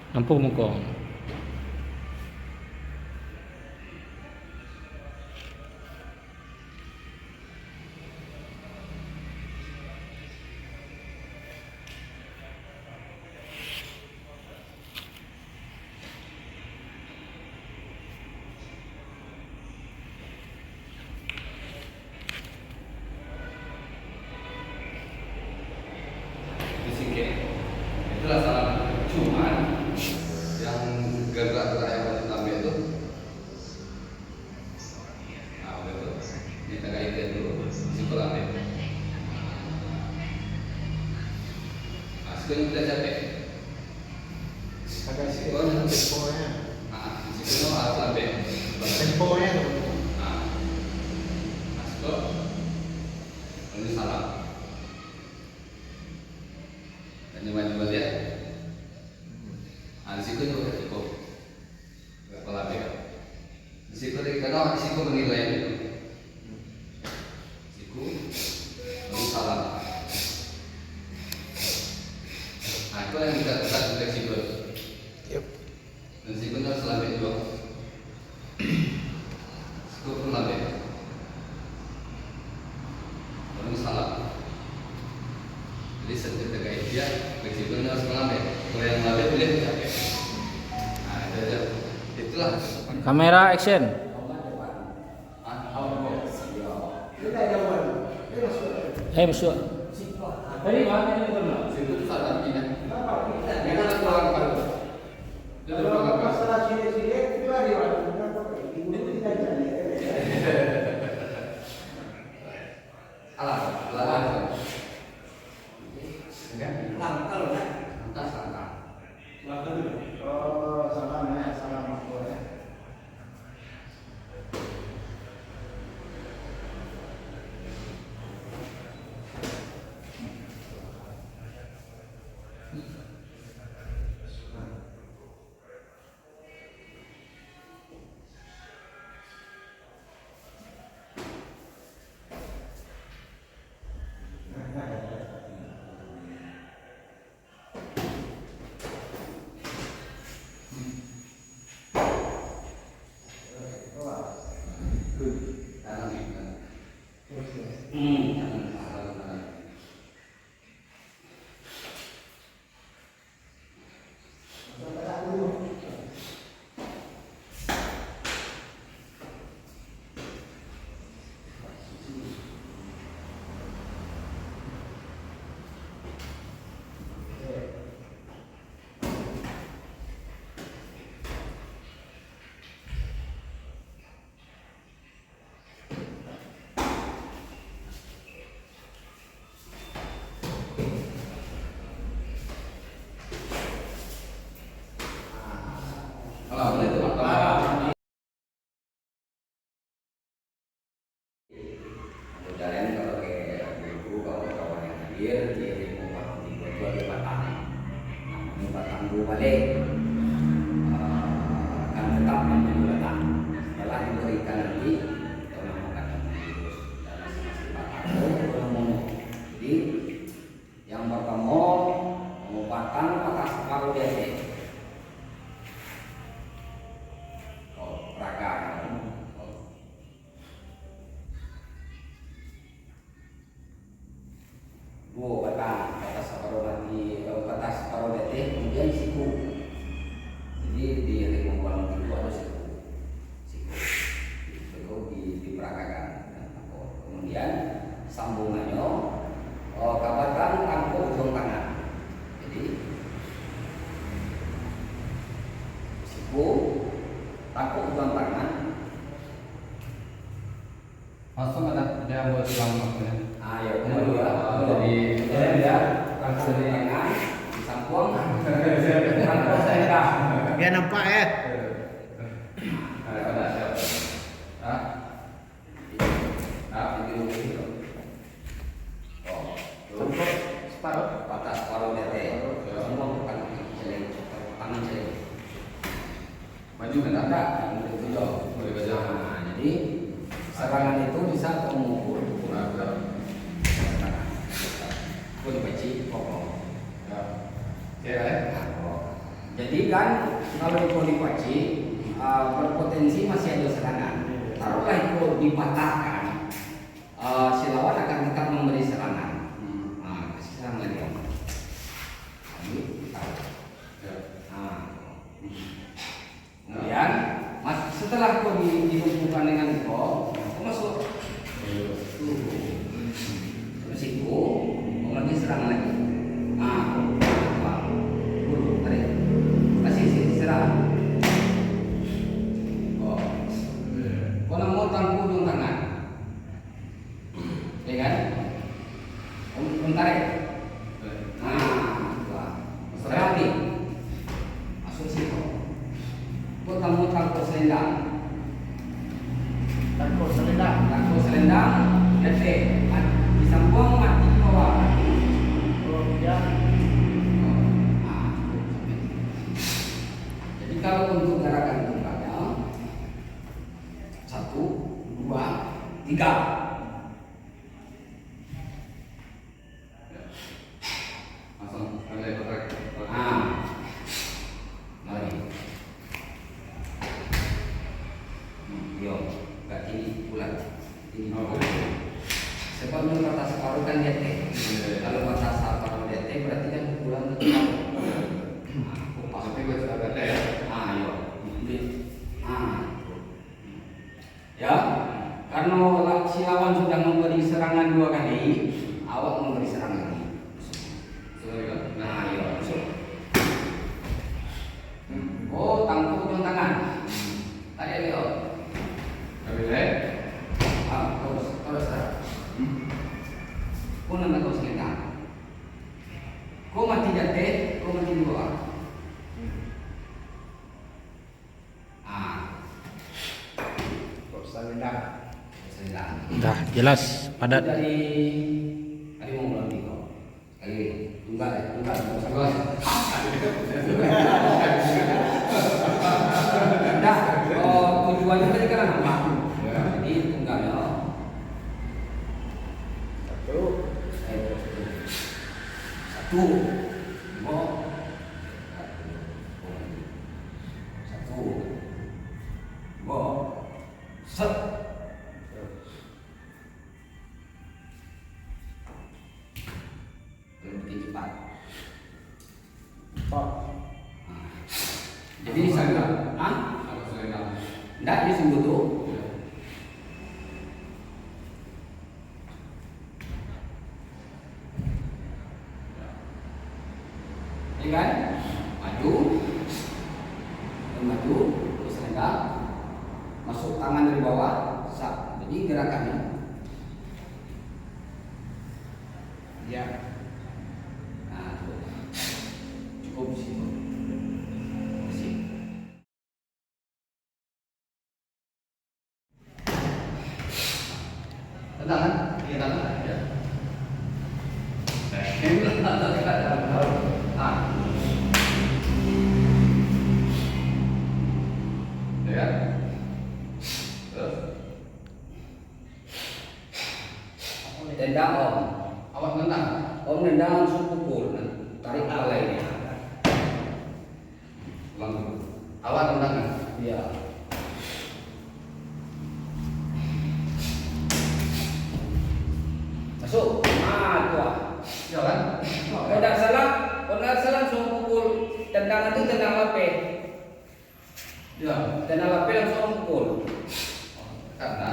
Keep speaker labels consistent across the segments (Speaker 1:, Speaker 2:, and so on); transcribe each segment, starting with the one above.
Speaker 1: Nampu muka.
Speaker 2: Itulah salah cuman yang gerak-gerak yang wajib ambil itu betul ini tegak itu dulu simpel ambil sekarang kita capek
Speaker 3: agak sih temponya
Speaker 2: sekarang harus ambil
Speaker 3: temponya
Speaker 2: masuk ini salah dan coba lihat risiko juga risiko kepala bek risiko dari karena risiko menilai itu risiko lalu salah itu yang kita fleksibel dan risiko harus lambat juga risiko pun lambat lalu salah jadi setiap terkait dia fleksibel harus lambat kalau yang lambat boleh capek itulah
Speaker 1: Kamera action. Masuk. Tadi mana yang benar?
Speaker 2: situ salah ini jangan keluar kalau jangan keluar
Speaker 3: masalah sini-sini itu ada
Speaker 2: alah
Speaker 3: oh salah makro ya.
Speaker 2: Jalan kalau kayak ibu kalau kawan yang hadir dia mau dibuat dua batang, ini batang dua balik akan tetap menjadi batang. Setelah diberikan nanti kita memakan terus dan masing-masing batang itu jadi yang pertama mau batang patah separuh biasa. Raga. Dua batang batas separuh mati batas separuh detik kemudian siku jadi di membangun itu ada siku itu diperagakan kemudian sambungannya kabatan tangkuk ujung tangan jadi siku tangkuk ujung tangan
Speaker 1: Langsung ada dia buat lama.
Speaker 2: ayo kemudian jadi dia langsung di tangan disambung tangkuk saya
Speaker 3: Biar nampak ya.
Speaker 2: Maju ke tanda, jadi serangan itu bisa mengukur pun dibenci pokok. Jadi Jadi kan kalau itu dipaci berpotensi masih ada serangan. Taruhlah itu dipatahkan, si lawan akan tetap memberi serangan. Kasih serang lagi. Kemudian setelah kau dihubungkan dengan kau masuk. Terus itu kau lagi serang lagi. Tarik. Kasih serang. Kau nak mau tangguh ujung tangan, ya kan? Kau tarik. Serang nih. Masuk situ. Kau tangguh selendang.
Speaker 3: Tangkut selendang.
Speaker 2: Tangguh selendang. Detik. Disambung mati ke bawah.
Speaker 3: Kemudian
Speaker 2: Jadi kalau untuk gerakan tunggalnya 1, 2, 3.
Speaker 1: Langsung mulai bergerak.
Speaker 2: Mari. Yo, gak tinggi bulat. Tinggi bulat. Sebab menurut kata separuh kan DT. Kalau kata separuh DT berarti kan bulan tetap.
Speaker 1: Maksudnya gue sudah ada ya.
Speaker 2: Yo. Ya, karena si lawan sudah memberi serangan 2 kali, awak memberi serangan lagi. Yo, masuk. Oh, tangkap ujung tangan. Tarik Leo. Terus. Kau nak tahu selendang. Kau mati jatuh, kau mati di bawah.
Speaker 3: selendang.
Speaker 2: Selendang.
Speaker 1: Dah jelas padat.
Speaker 2: Tadi mau ulang nih kau. Tunggal. Dah, tujuannya tadi kan apa? Jadi tunggalnya. Satu. Set. Lebih cepat. Jadi selendang.
Speaker 1: Kalau selendang.
Speaker 2: Enggak disebut tuh. Ya kan? Maju. Terus selendang. Masuk tangan dari bawah. Jadi gerakannya.
Speaker 3: Ya.
Speaker 2: Cukup di situ. Tangan, tangan. Ya.
Speaker 1: Ya. Terus.
Speaker 2: Tendang om.
Speaker 1: Awak nendang.
Speaker 2: Om nendang langsung pukul. Tarik kepala ini.
Speaker 1: Ulang dulu. Awak nendang.
Speaker 2: Iya. Masuk. Tua.
Speaker 1: Ya kan?
Speaker 2: Kalau tidak salah langsung pukul. Tendang itu tendang lapis.
Speaker 1: Ya.
Speaker 2: Tendang lapis langsung pukul.
Speaker 1: Karena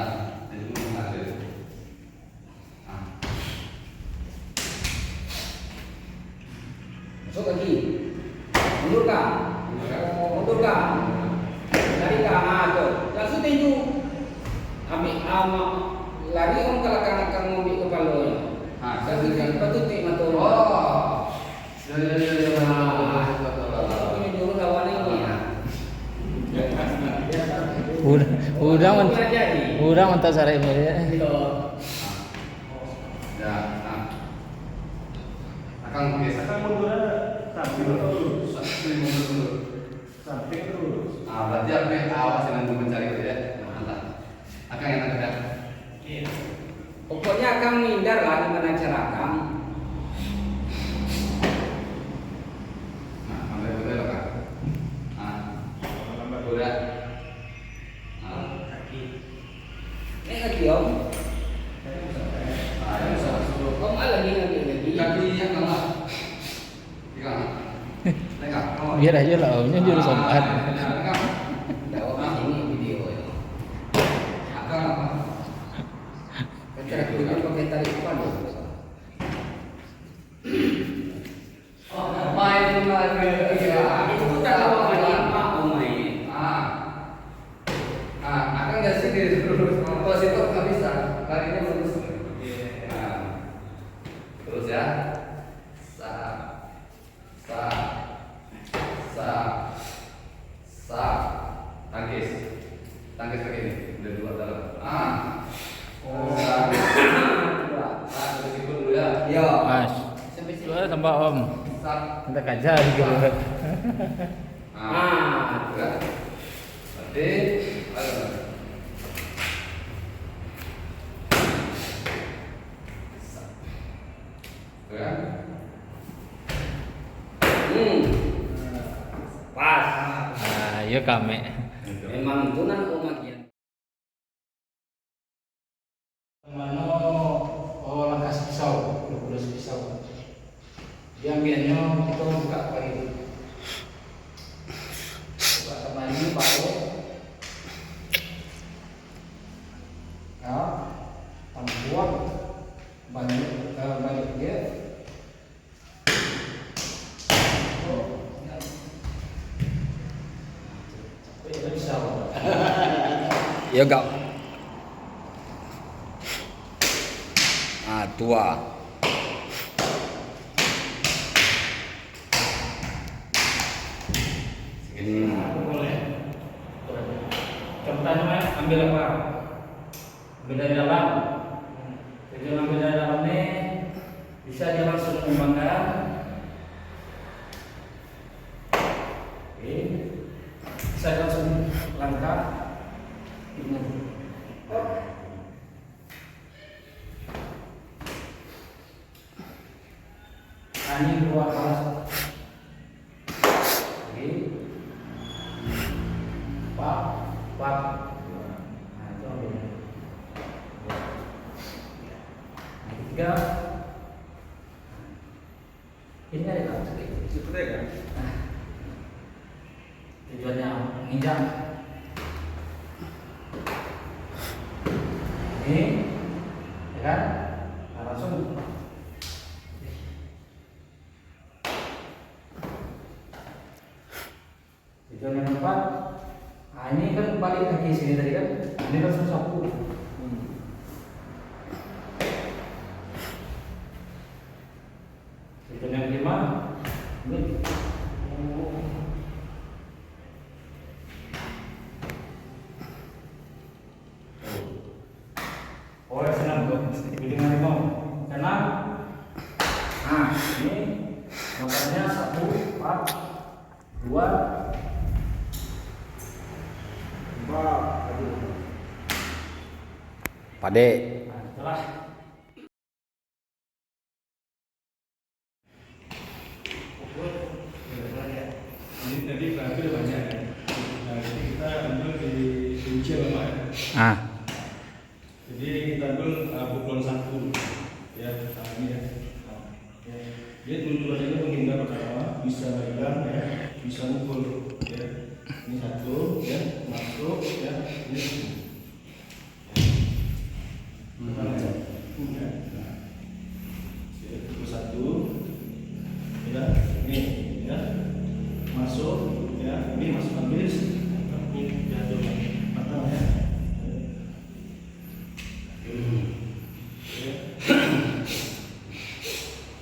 Speaker 1: jadi belum ada.
Speaker 2: Masuk lagi. Mundurkan. Tarik tuh. Langsung tinju. Ambil lari om kalau akan ngambil kepalanya. Kasih patutik matu. Ini dulu lawan ini ya.
Speaker 1: Udah mentah sare ini.
Speaker 2: Gitu.
Speaker 1: Ya, Akang biasa
Speaker 3: Mundur samping terus.
Speaker 1: mundur dulu.
Speaker 3: Samping terus.
Speaker 1: Berarti aku awas dengan mencari itu ya. Mantap. Akang yang tengah.
Speaker 3: Iya.
Speaker 2: Pokoknya akan menghindar lah gimana cara Kang.
Speaker 1: Nah, ambil betul kan. kaki yang kalah. Pegang. Pegang.
Speaker 4: Biar aja lah omnya juru sobat.
Speaker 1: Pegang.
Speaker 2: Jawab ini video ya.
Speaker 1: Pegang apa?
Speaker 2: Cara kita pakai tarik depan ya.
Speaker 1: Main lagi.
Speaker 2: Itu tak tahu apa main.
Speaker 1: Akan nggak sih terus. Kalau situ nggak bisa. Larinya bagus. Terus ya. Sa. Tangkis. Tangkis begini. Udah dua dalam. Terus ikut dulu ya.
Speaker 2: Yo.
Speaker 4: Mas.
Speaker 2: Sampai sini.
Speaker 4: Coba tambah om.
Speaker 1: Sat.
Speaker 4: Kita kaca gitu.
Speaker 1: Udah.
Speaker 2: Ah.
Speaker 1: Berarti. Ayo. Ya.
Speaker 2: Pas.
Speaker 4: Iya kami.
Speaker 2: Memang itu nan omagian.
Speaker 4: Mano lakas pisau, lulus pisau. Dia ambilnya kita buka kayu. Buka teman ini baru. Ya, buat banyak dia.
Speaker 2: Ya gak. Tua.
Speaker 4: Contohnya ambil apa? Ambil dari dalam. Tujuan ambil dari dalam ini bisa dia langsung mengembangkan. Oke. Bisa langsung langkah. Ini. Ini dua kelas. Oke. Pak. Nah, itu ambil. Tiga. Ini ada kan?
Speaker 3: Seperti kan?
Speaker 4: Nah, tujuannya menginjak. Ini, ya kan? Nah, langsung. Tujuan yang keempat. Nah, ini kan balik kaki sini tadi kan? Ini langsung sapu. Tujuan yang kelima. Ini. Oh ya senang tuh, dengan limau, senang. Nah ini nomornya 1, 4, 2, 5.
Speaker 2: Pade.
Speaker 4: Nah, setelah
Speaker 3: Ini tadi berarti udah banyak ya. Nah, jadi kita ambil di kunci apa ya? Jadi kita ambil pukulan 1 ya, ini ya. Ya. Dia tujuannya menghindar pertama, bisa megang ya, bisa mukul ya. Ini 1 ya, masuk ya, ini ya. Nah, ya, pukul 1 ya, ini ya, masuk ya, ini masuk habis, ini jatuh patah ya.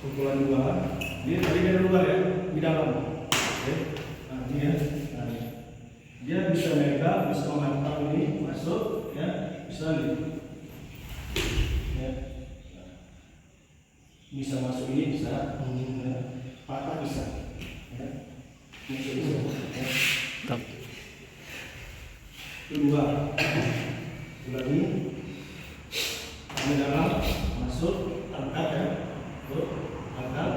Speaker 3: Pukulan 2, dia tadi dari luar ya, di dalam. Oke. Nah, ini ya. Nah, dia bisa megang, bisa menghantam ini, masuk ya, bisa nih. Ya. Bisa masuk ini, bisa. Ya. Patah bisa. Ya. Ini bisa. Ya. Kedua, ulangi. Ini dalam, masuk, angkat ya. Tuh, angkat.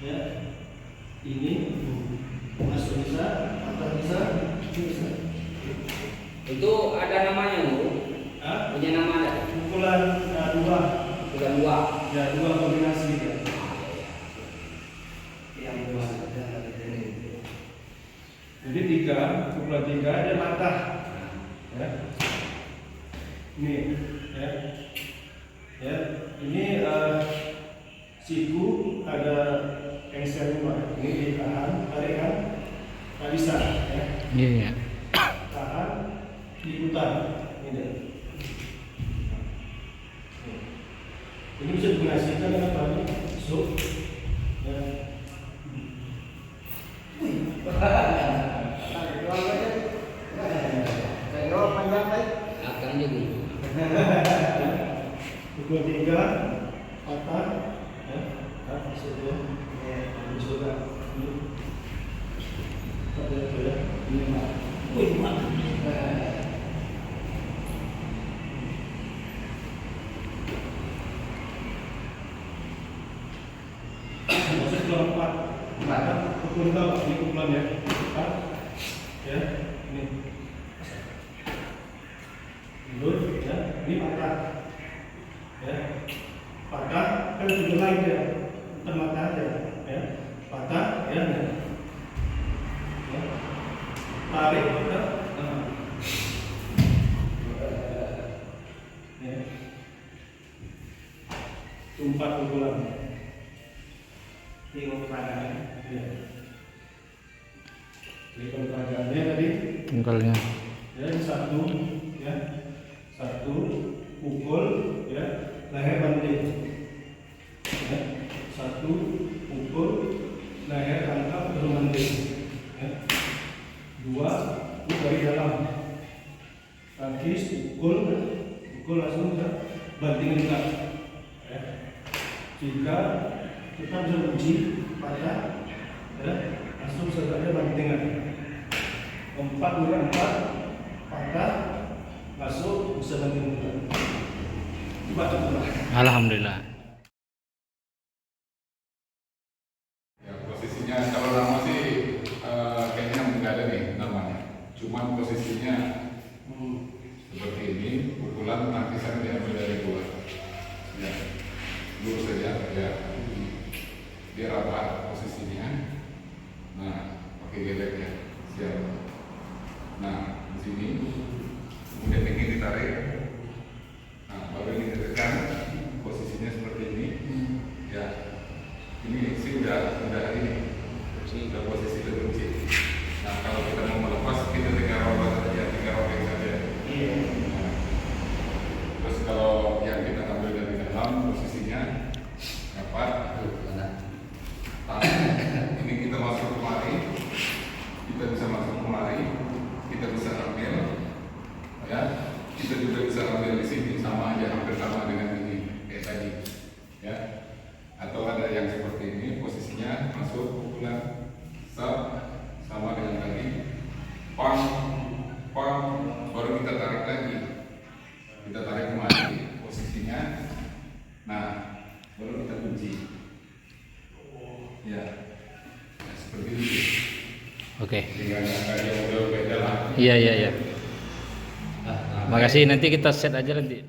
Speaker 3: Ya. Ini masuk bisa, angkat bisa, bisa.
Speaker 2: Itu ada namanya, Bu?
Speaker 3: Hah?
Speaker 2: Punya nama ada?
Speaker 3: Pukulan 2.
Speaker 2: Pukulan 2.
Speaker 3: Ya, dua kombinasi ya.
Speaker 2: Yang dua ada ini.
Speaker 3: Jadi pukulan 3 dia patah. Ya. Ini ya. Ya, ini siku ada engselnya Pak. Ini ditahan, tarikan, nggak bisa ya.
Speaker 5: Iya.
Speaker 3: Tahan, diputar. Ini. Ini bisa dikombinasikan dengan tadi so. Ya.
Speaker 2: Akan jadi.
Speaker 3: Pukul 3 patah ya. Sudah. Coba ini. Ada ya. Ini Pak. Wih, Pak. Masuk ke 4. Pukul 2 ini pukulan ya. 4. Ya. Ini. Mundur ya. Ini patah. Ya. Patah kan tujuh lain ya. Bukan mata aja ya. Patah ya. Ya. Tarik patah. Ya. Empat pukulan. Ini peragaannya. Ya. Ini peragaannya tadi.
Speaker 5: Pengkalnya.
Speaker 3: Ya, satu, ya, satu pukul, ya, leher banting, ya, satu pukul, leher angkat terus banting, ya, dua, pukul dari dalam, kaki pukul langsung ya, banting juga, ya, tiga, kita bisa uji patah, ya, langsung saja bantingan, empat, patah masuk bisa banting juga. Coba.
Speaker 5: Alhamdulillah.
Speaker 6: Ya, posisinya kalau lama sih kayaknya nggak ada nih namanya. Cuman posisinya seperti ini, pukulan tangkisan diambil dari luar. Ya, lurus saja. Ya, dia rapat posisinya. Nah, pakai geleknya. Siap. Nah, di sini kemudian ini ditarik. Nah, baru ini ditekan, posisinya seperti ini. Ya, ini sih udah ini, udah posisi terkunci. Nah, kalau kita mau melepas, kita tinggal robek saja. Nah, terus kalau yang kita ambil dari dalam, posisinya rapat. Nah, ini kita masuk kemari, kita bisa masuk kemari, kita bisa ambil, ya, kita juga bisa ambil di sini, sama aja, hampir sama dengan ini kayak tadi, ya. Atau ada yang seperti ini, posisinya masuk pukulan sama dengan tadi, pang, baru kita tarik lagi, kita tarik kemari posisinya, nah, baru kita kunci, ya, seperti itu.
Speaker 5: Oke.
Speaker 6: Tinggal nggak jauh beda lah.
Speaker 5: Iya. Makasih, nanti kita set aja nanti.